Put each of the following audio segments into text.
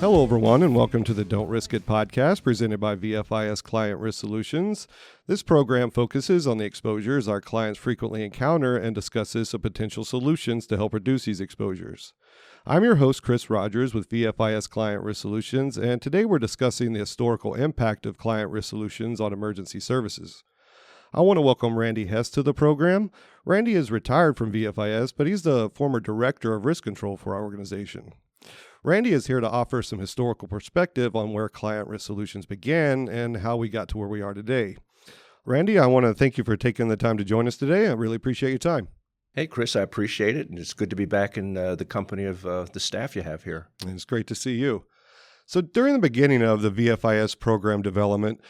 Hello, everyone, and welcome to the Don't Risk It podcast presented by VFIS Client Risk Solutions. This program focuses on the exposures our clients frequently encounter and discusses some potential solutions to help reduce these exposures. I'm your host, Chris Rogers with VFIS Client Risk Solutions, and today we're discussing the historical impact of client risk solutions on emergency services. I want to welcome Randy Hess to the program. Randy is retired from VFIS, but he's the former director of risk control for our organization. Randy is here to offer some historical perspective on where client risk solutions began and how we got to where we are today. Randy, I want to thank you for taking the time to join us today. I really appreciate your time. Hey, Chris, I appreciate it. And it's good to be back in the company of the staff you have here. And it's great to see you. So during the beginning of the VFIS program development,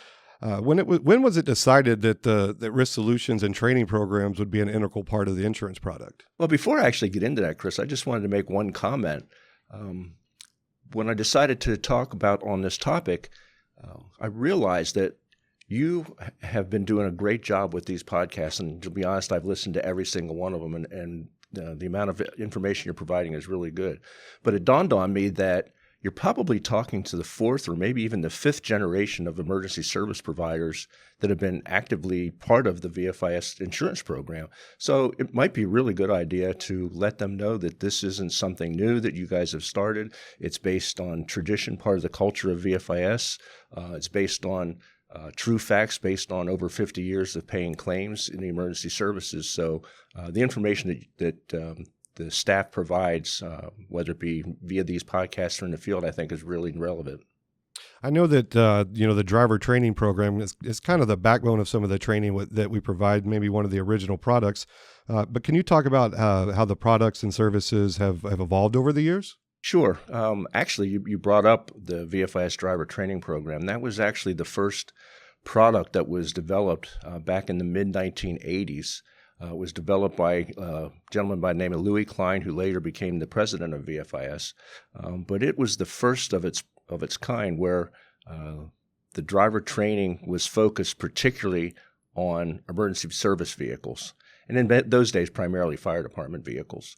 when was it decided that risk solutions and training programs would be an integral part of the insurance product? Well, before I actually get into that, Chris, I just wanted to make one comment. When I decided to talk about on this topic, I realized that you have been doing a great job with these podcasts. And to be honest, I've listened to every single one of them, and the amount of information you're providing is really good. But it dawned on me that you're probably talking to the fourth or maybe even the fifth generation of emergency service providers that have been actively part of the VFIS insurance program. So it might be a really good idea to let them know that this isn't something new that you guys have started. It's based on tradition, part of the culture of VFIS. It's based on true facts, based on over 50 years of paying claims in the emergency services. So the information that the staff provides, whether it be via these podcasts or in the field, I think is really relevant. I know that the driver training program is kind of the backbone of some of the training that we provide, maybe one of the original products. But can you talk about how the products and services have evolved over the years? Sure. Actually, you brought up the VFIS driver training program. That was actually the first product that was developed back in the mid-1980s. It was developed by a gentleman by the name of Louis Klein, who later became the president of VFIS. But it was the first of its kind where the driver training was focused particularly on emergency service vehicles, and in those days, primarily fire department vehicles.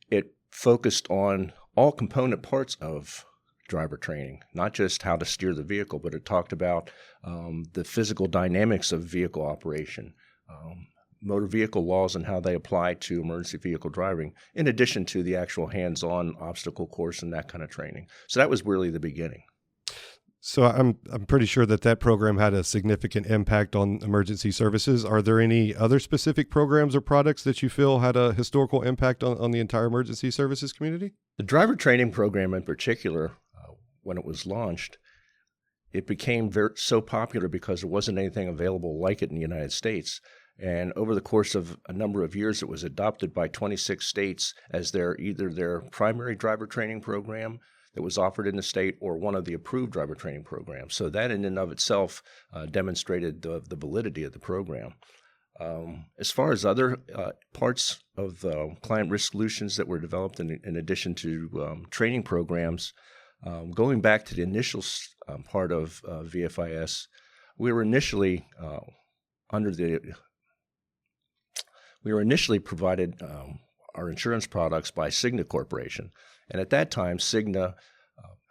It focused on all component parts of driver training, not just how to steer the vehicle, but it talked about the physical dynamics of vehicle operation, motor vehicle laws and how they apply to emergency vehicle driving, in addition to the actual hands-on obstacle course and that kind of training. So that was really the beginning. So I'm pretty sure that program had a significant impact on emergency services. Are there any other specific programs or products that you feel had a historical impact on the entire emergency services community? The driver training program in particular, when it was launched, it became so popular because there wasn't anything available like it in the United States. And over the course of a number of years, it was adopted by 26 states as either their primary driver training program that was offered in the state or one of the approved driver training programs. So that in and of itself demonstrated the validity of the program. As far as other parts of client risk solutions that were developed in addition to training programs, going back to the initial part of VFIS, we were initially provided our insurance products by Cigna Corporation. And at that time, Cigna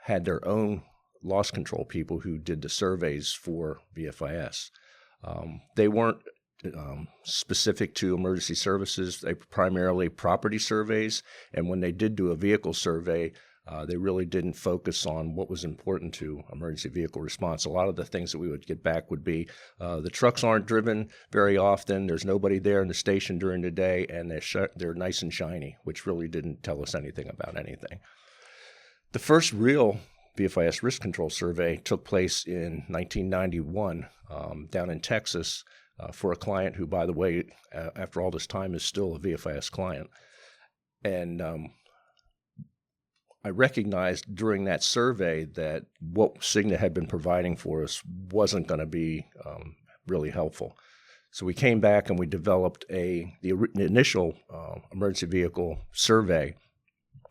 had their own loss control people who did the surveys for VFIS. They weren't specific to emergency services. They were primarily property surveys. And when they did do a vehicle survey, they really didn't focus on what was important to emergency vehicle response. A lot of the things that we would get back would be the trucks aren't driven very often, there's nobody there in the station during the day, and they're nice and shiny, which really didn't tell us anything about anything. The first real VFIS Risk Control survey took place in 1991 down in Texas for a client who, by the way, after all this time is still a VFIS client. And I recognized during that survey that what Cigna had been providing for us wasn't going to be really helpful. So we came back and we developed the initial emergency vehicle survey,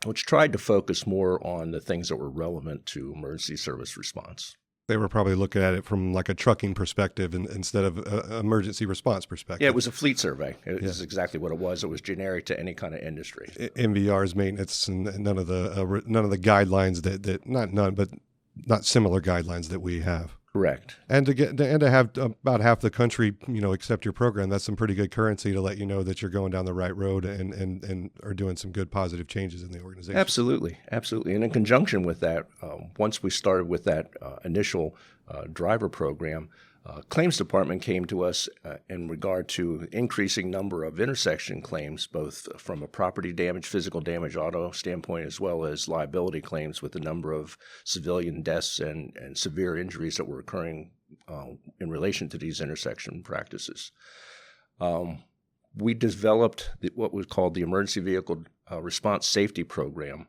which tried to focus more on the things that were relevant to emergency service response. They were probably looking at it from like a trucking perspective instead of an emergency response perspective. Yeah, it was a fleet survey. It was exactly what it was. It was generic to any kind of industry. MVR's maintenance and none of the guidelines that not similar guidelines that we have. Correct. And to have about half the country, accept your program, that's some pretty good currency to let you know that you're going down the right road and are doing some good positive changes in the organization. Absolutely. And in conjunction with that, once we started with that initial driver program, claims department came to us in regard to increasing number of intersection claims, both from a property damage, physical damage, auto standpoint, as well as liability claims with the number of civilian deaths and severe injuries that were occurring in relation to these intersection practices. We developed what was called the Emergency Vehicle Response Safety Program,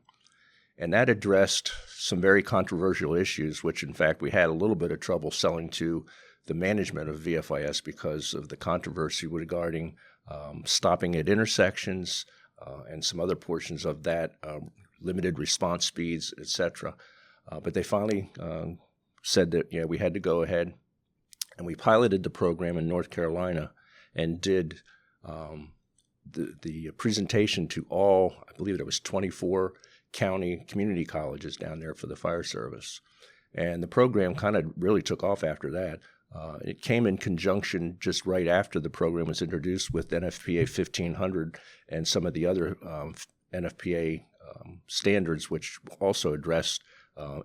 and that addressed some very controversial issues, which in fact we had a little bit of trouble selling to the management of VFIS because of the controversy regarding stopping at intersections and some other portions of that, limited response speeds, etc. But they finally said that we had to go ahead, and we piloted the program in North Carolina and did the presentation to all, I believe it was 24 county community colleges down there for the fire service. And the program kind of really took off after that. It came in conjunction just right after the program was introduced with NFPA 1500 and some of the other NFPA standards, which also addressed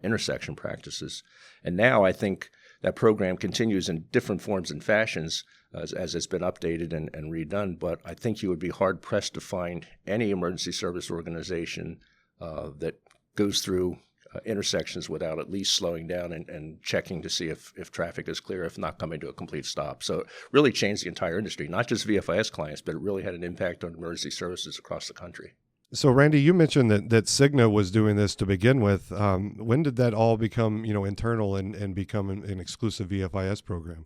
intersection practices. And now I think that program continues in different forms and fashions as it's been updated and redone, but I think you would be hard-pressed to find any emergency service organization that goes through intersections without at least slowing down and checking to see if traffic is clear, if not coming to a complete stop. So it really changed the entire industry, not just VFIS clients, but it really had an impact on emergency services across the country. So, Randy, you mentioned that Cigna was doing this to begin with. When did that all become, internal and become an exclusive VFIS program?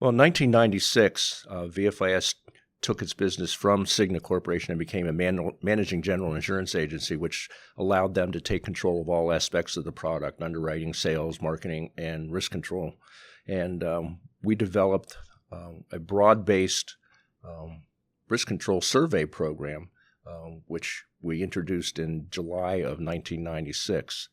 Well, in 1996, VFIS took its business from Cigna Corporation and became a managing general insurance agency, which allowed them to take control of all aspects of the product: underwriting, sales, marketing, and risk control. And we developed a broad-based risk control survey program, which we introduced in July of 1996.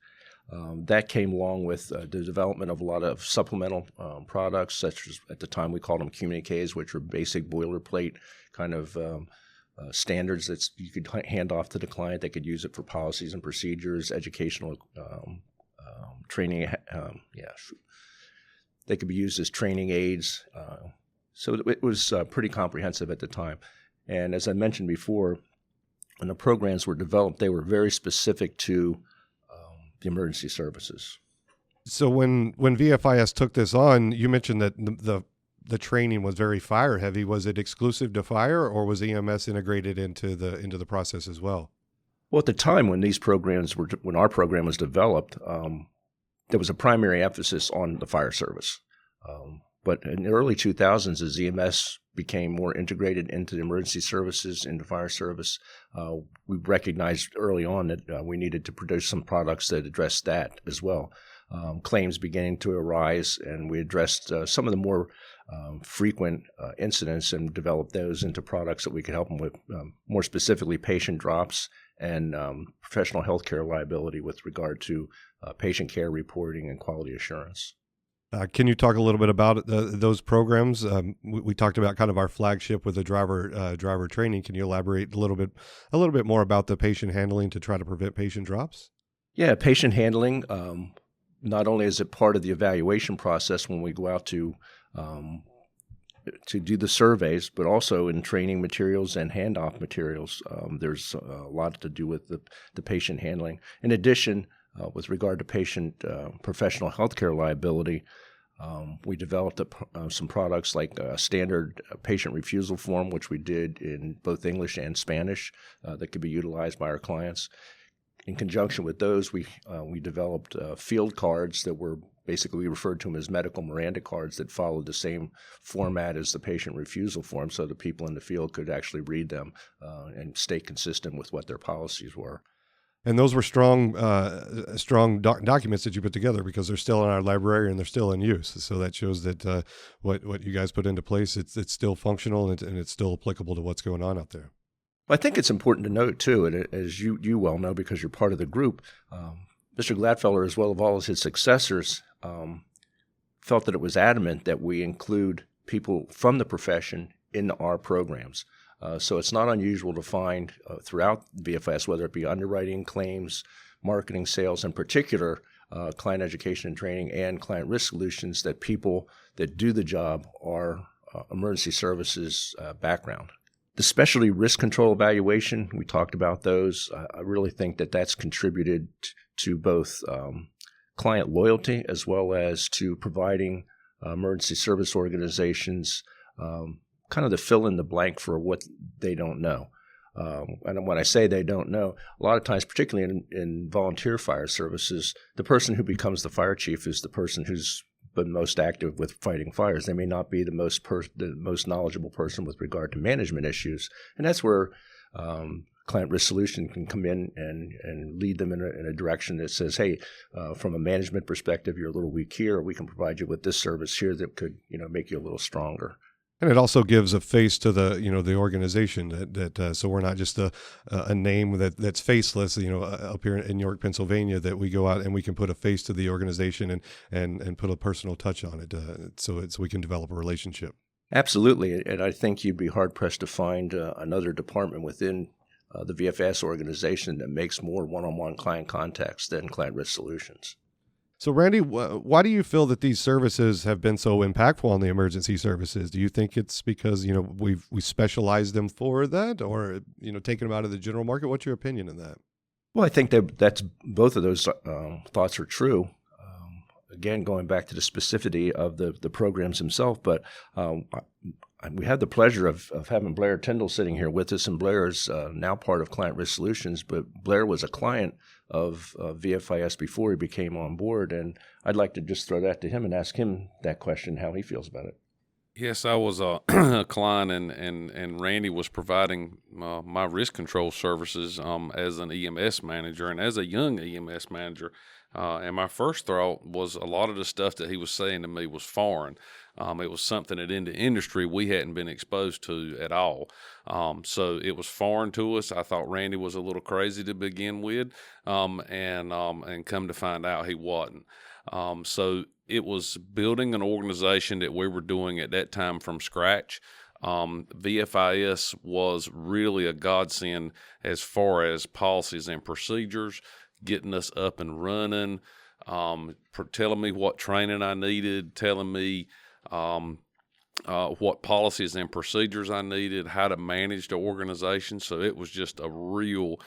That came along with the development of a lot of supplemental products, such as at the time we called them communiques, which were basic boilerplate kind of standards that you could hand off to the client. They could use it for policies and procedures, educational training. They could be used as training aids. So it was pretty comprehensive at the time. And as I mentioned before, when the programs were developed, they were very specific to the emergency services. So when VFIS took this on, you mentioned that the training was very fire heavy. Was it exclusive to fire, or was EMS integrated into the process as well? Well, at the time when when our program was developed, there was a primary emphasis on the fire service. But in the early 2000s, as EMS became more integrated into the emergency services, into fire service, we recognized early on that we needed to produce some products that addressed that as well. Claims beginning to arise, and we addressed some of the more frequent incidents and developed those into products that we could help them with, more specifically patient drops and professional healthcare liability with regard to patient care reporting and quality assurance. Can you talk a little bit about those programs? We talked about kind of our flagship with the driver training. Can you elaborate a little bit more about the patient handling to try to prevent patient drops? Yeah, patient handling. Not only is it part of the evaluation process when we go out to do the surveys, but also in training materials and handoff materials. There's a lot to do with the patient handling. In addition, with regard to patient professional healthcare liability, we developed some products like a standard patient refusal form, which we did in both English and Spanish, that could be utilized by our clients. In conjunction with those, we developed field cards that were basically, we referred to them as medical Miranda cards that followed the same format as the patient refusal form, so the people in the field could actually read them and stay consistent with what their policies were. And those were strong documents that you put together, because they're still in our library and they're still in use. So that shows that what you guys put into place, it's still functional and it's still applicable to what's going on out there. Well, I think it's important to note, too, and as you well know because you're part of the group, Mr. Gladfeller, as well as all of his successors, felt that it was adamant that we include people from the profession in our programs. So it's not unusual to find throughout VFIS, whether it be underwriting, claims, marketing, sales, in particular, client education and training, and client risk solutions, that people that do the job are emergency services background. The specialty risk control evaluation, we talked about those. I really think that that's contributed to both client loyalty as well as to providing emergency service organizations kind of the fill in the blank for what they don't know. And when I say they don't know, a lot of times, particularly in volunteer fire services, the person who becomes the fire chief is the person who's been most active with fighting fires. They may not be the most knowledgeable person with regard to management issues, and that's where client risk solution can come in and lead them in a direction that says, hey, from a management perspective, you're a little weak here. We can provide you with this service here that could make you a little stronger. And it also gives a face to the organization that so we're not just a name that's faceless, up here in York, Pennsylvania, that we go out and we can put a face to the organization and put a personal touch on it, so we can develop a relationship. Absolutely, and I think you'd be hard pressed to find another department within the VFS organization that makes more one-on-one client contacts than Client Risk Solutions. So, Randy, why do you feel that these services have been so impactful on the emergency services? Do you think it's because we specialize them for that, or taking them out of the general market? What's your opinion on that? Well, I think that's both of those thoughts are true. Again, going back to the specificity of the programs themselves, but we had the pleasure of having Blair Tyndall sitting here with us, and Blair is now part of Client Risk Solutions, but Blair was a client of VFIS before he became on board, and I'd like to just throw that to him and ask him that question, how he feels about it. Yes, I was a client, and Randy was providing my risk control services as an EMS manager and as a young EMS manager. And my first thought was a lot of the stuff that he was saying to me was foreign. It was something that in the industry we hadn't been exposed to at all. So it was foreign to us. I thought Randy was a little crazy to begin with, and come to find out he wasn't. So it was building an organization that we were doing at that time from scratch. VFIS was really a godsend as far as policies and procedures, getting us up and running, telling me what training I needed, telling me what policies and procedures I needed, how to manage the organization. So it was just a real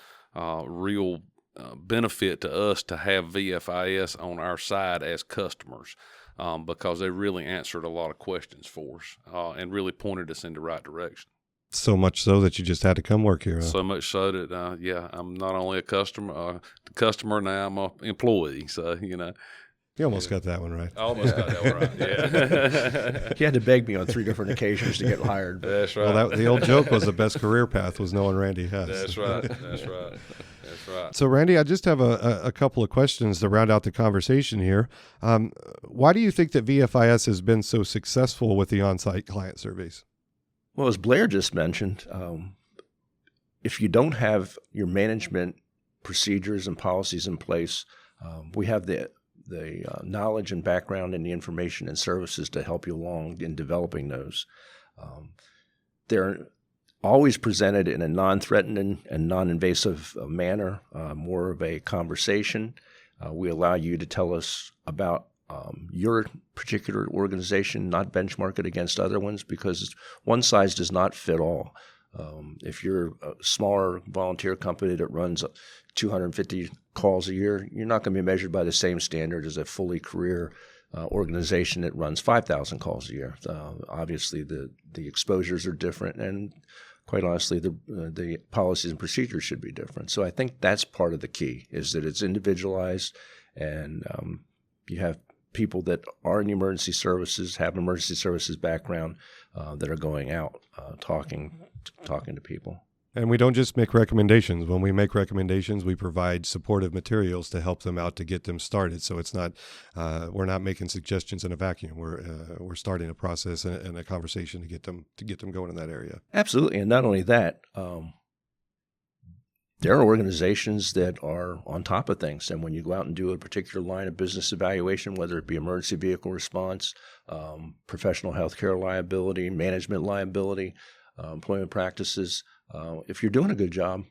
benefit to us to have VFIS on our side as customers, because they really answered a lot of questions for us and really pointed us in the right direction. So much so that you just had to come work here. Huh? So much so that, I'm not only a customer, now I'm an employee. So, You almost got that one right. I almost got that one right, yeah. He had to beg me on 3 different occasions to get hired. That's right. Well, the old joke was the best career path was knowing Randy Hess. That's right. That's right. That's right. So, Randy, I just have a couple of questions to round out the conversation here. Why do you think that VFIS has been so successful with the on-site client surveys? Well, as Blair just mentioned, if you don't have your management procedures and policies in place, we have the knowledge and background and the information and services to help you along in developing those. They're always presented in a non-threatening and non-invasive manner, more of a conversation. We allow you to tell us about your particular organization, not benchmark it against other ones, because one size does not fit all. If you're a smaller volunteer company that runs 250 calls a year, you're not going to be measured by the same standard as a fully career organization that runs 5,000 calls a year. Obviously, the exposures are different, and quite honestly, the policies and procedures should be different. So I think that's part of the key, is that it's individualized, and you have people that are in the emergency services, have emergency services background, that are going out talking to people. And we don't just make recommendations. When we make recommendations, we provide supportive materials to help them out to get them started. So it's not, we're not making suggestions in a vacuum. We're starting a process and a conversation to get them going in that area. Absolutely. And not only that, there are organizations that are on top of things. And when you go out and do a particular line of business evaluation, whether it be emergency vehicle response, professional healthcare liability, management liability, employment practices, if you're doing a good job,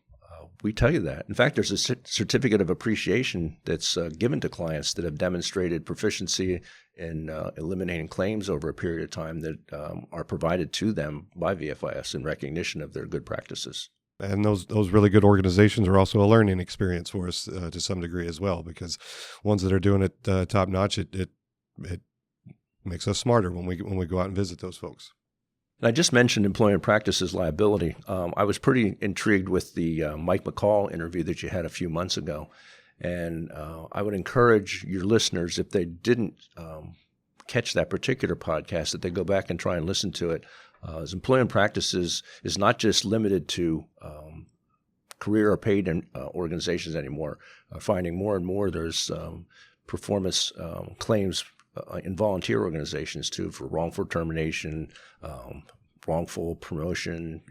we tell you that. In fact, there's a certificate of appreciation that's given to clients that have demonstrated proficiency in eliminating claims over a period of time that are provided to them by VFIS in recognition of their good practices. And those really good organizations are also a learning experience for us to some degree as well, because ones that are doing it top notch, it makes us smarter when we go out and visit those folks. And I just mentioned employment practices liability. I was pretty intrigued with the Mike McCall interview that you had a few months ago. And I would encourage your listeners, if they didn't catch that particular podcast, that they go back and try and listen to it. As employment practices is not just limited to career or paid organizations anymore. Finding more and more there's performance claims in volunteer organizations too, for wrongful termination, wrongful promotion,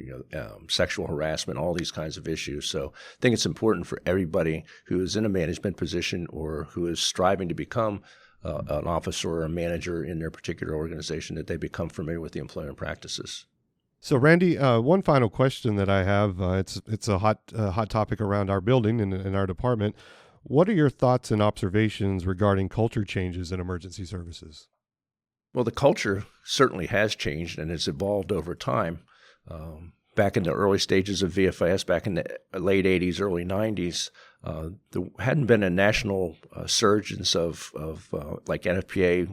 sexual harassment, all these kinds of issues. So I think it's important for everybody who is in a management position or who is striving to become an officer or a manager in their particular organization that they become familiar with the employment practices. So, Randy, one final question that I have. It's a hot topic around our building and in our department. What are your thoughts and observations regarding culture changes in emergency services? Well, the culture certainly has changed and has evolved over time. Back in the early stages of VFIS, back in the late 80s, early 90s, there hadn't been a national surge of like NFPA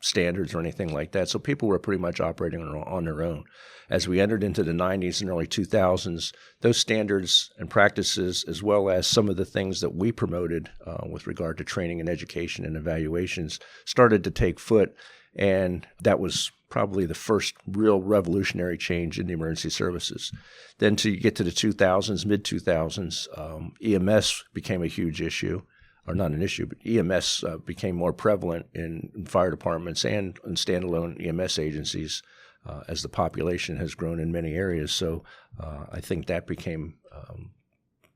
standards or anything like that. So people were pretty much operating on their own. As we entered into the 90s and early 2000s, those standards and practices, as well as some of the things that we promoted with regard to training and education and evaluations, started to take foot. And that was probably the first real revolutionary change in the emergency services. Then to get to the 2000s, mid-2000s, EMS became a huge issue, or not an issue, but EMS became more prevalent in fire departments and in standalone EMS agencies as the population has grown in many areas. So I think that became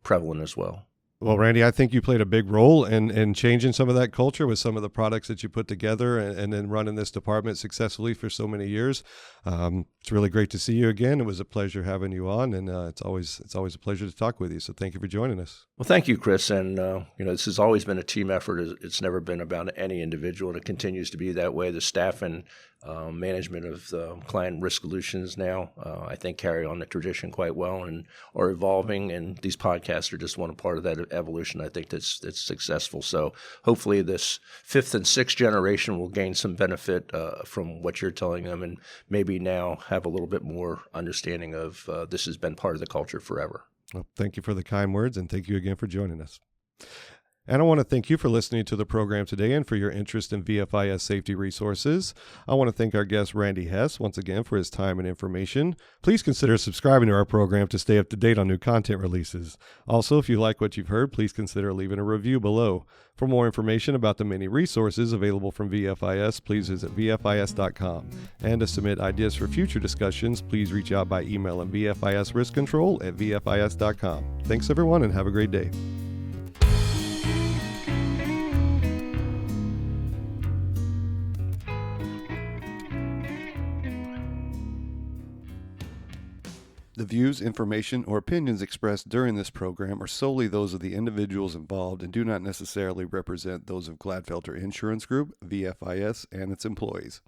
prevalent as well. Well, Randy, I think you played a big role in changing some of that culture with some of the products that you put together and then running this department successfully for so many years. It's really great to see you again. It was a pleasure having you on, and it's always a pleasure to talk with you. So thank you for joining us. Well, thank you, Chris. And this has always been a team effort. It's never been about any individual, and it continues to be that way. The staff and management of Client Risk Solutions now, I think, carry on the tradition quite well and are evolving. And these podcasts are just one part of that evolution. I think that's successful. So hopefully this fifth and sixth generation will gain some benefit from what you're telling them, and maybe now have a little bit more understanding of this has been part of the culture forever. Well, thank you for the kind words, and thank you again for joining us. And I want to thank you for listening to the program today and for your interest in VFIS safety resources. I want to thank our guest, Randy Hess, once again for his time and information. Please consider subscribing to our program to stay up to date on new content releases. Also, if you like what you've heard, please consider leaving a review below. For more information about the many resources available from VFIS, please visit VFIS.com. And to submit ideas for future discussions, please reach out by email at VFIS Risk Control at VFIS.com. Thanks, everyone, and have a great day. The views, information, or opinions expressed during this program are solely those of the individuals involved and do not necessarily represent those of Gladfelter Insurance Group, VFIS, and its employees.